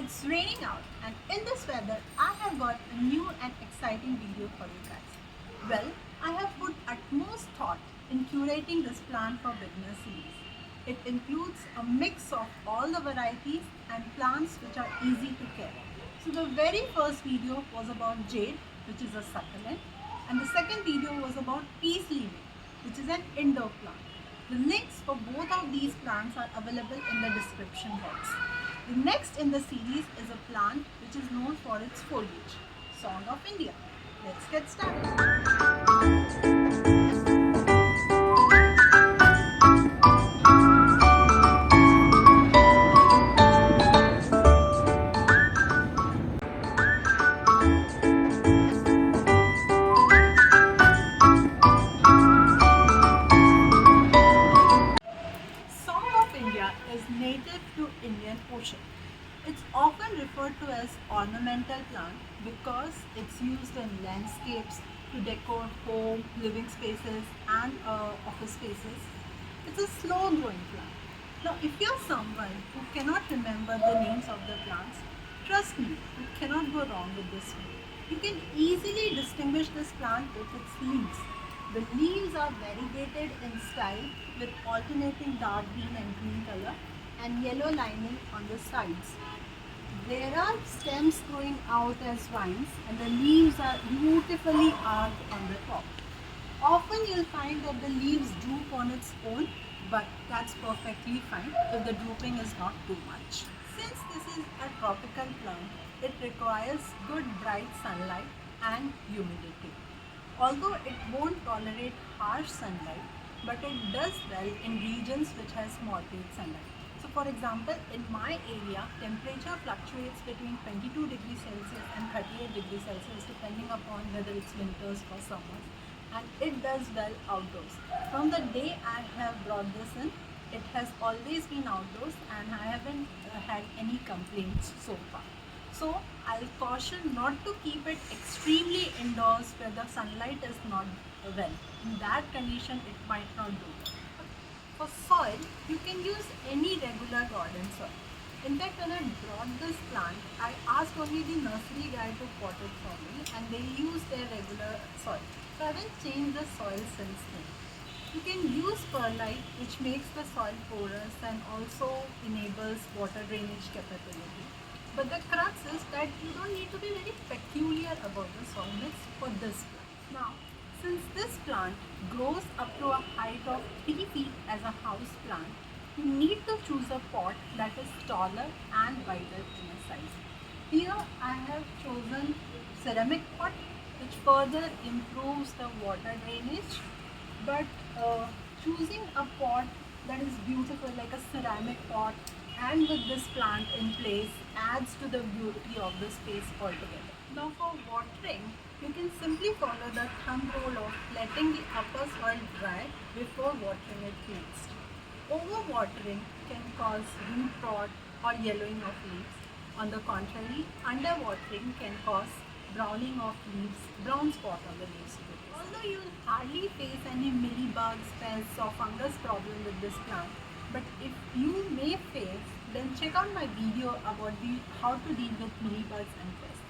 It's raining out, and in this weather, I have got a new and exciting video for you guys. Well, I have put utmost thought in curating this plant for beginner series. It includes a mix of all the varieties and plants which are easy to care. So the very first video was about jade, which is a succulent, and the second video was about peace lily, which is an indoor plant. The links for both of these plants are available in the description box. The next in the series is a plant which is known for its foliage, Song of India. Let's get started. Song of India is native to Indian Ocean. It's often referred to as ornamental plant because it's used in landscapes to decor home, living spaces and office spaces. It's a slow growing plant. Now if you're someone who cannot remember the names of the plants, trust me, you cannot go wrong with this one. You can easily distinguish this plant with its leaves. The leaves are variegated in style with alternating dark green and green color and yellow lining on the sides. There are stems growing out as vines and the leaves are beautifully arched on the top. Often you'll find that the leaves droop on its own, but that's perfectly fine if the drooping is not too much. Since this is a tropical plant, it requires good bright sunlight and humidity. Although it won't tolerate harsh sunlight, but it does well in regions which has moderate sunlight. So for example, in my area, temperature fluctuates between 22 degrees Celsius and 38 degrees Celsius depending upon whether it's winters or summers. And it does well outdoors. From the day I have brought this in, it has always been outdoors and I haven't had any complaints so far. So I'll caution not to keep it extremely indoors where the sunlight is not well. In that condition, it might not do well. For soil, you can use any regular garden soil. In fact, when I brought this plant, I asked only the nursery guy to pot it for me and they used their regular soil. So I haven't changed the soil since then. You can use perlite, which makes the soil porous and also enables water drainage capability. But the crux is that you don't need to be very peculiar about the soil mix for this plant. Now, since this plant grows up to a height of 3 feet as a house plant, you need to choose a pot that is taller and wider in size. Here I have chosen ceramic pot, which further improves the water drainage. But choosing a pot that is beautiful like a ceramic pot and with this plant in place adds to the beauty of the space altogether. Now for watering, you can simply follow the thumb rule of letting the upper soil dry before watering it next. Overwatering can cause root rot or yellowing of leaves. On the contrary, underwatering can cause browning of leaves, brown spot on the leaves. Although you will hardly face any mealybugs, pests or fungus problem with this plant, but if you may face, then check out my video about how to deal with mealybugs and pests.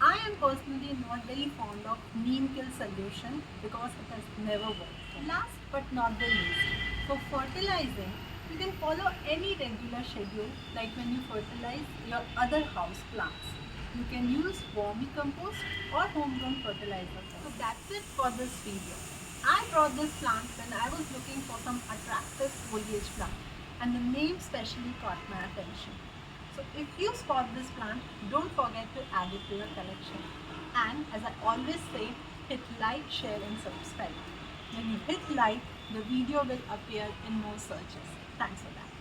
I am personally not very fond of neem kill solution because it has never worked. Last but not the least, for fertilizing, you can follow any regular schedule like when you fertilize your other house plants. You can use vermicompost or homegrown fertilizer. So that's it for this video. I brought this plant when I was looking for some attractive foliage plant and the name specially caught my attention. So if you spot this plant, don't forget to add it to your collection. And as I always say, hit like, share and subscribe. When you hit like, the video will appear in more searches. Thanks for that.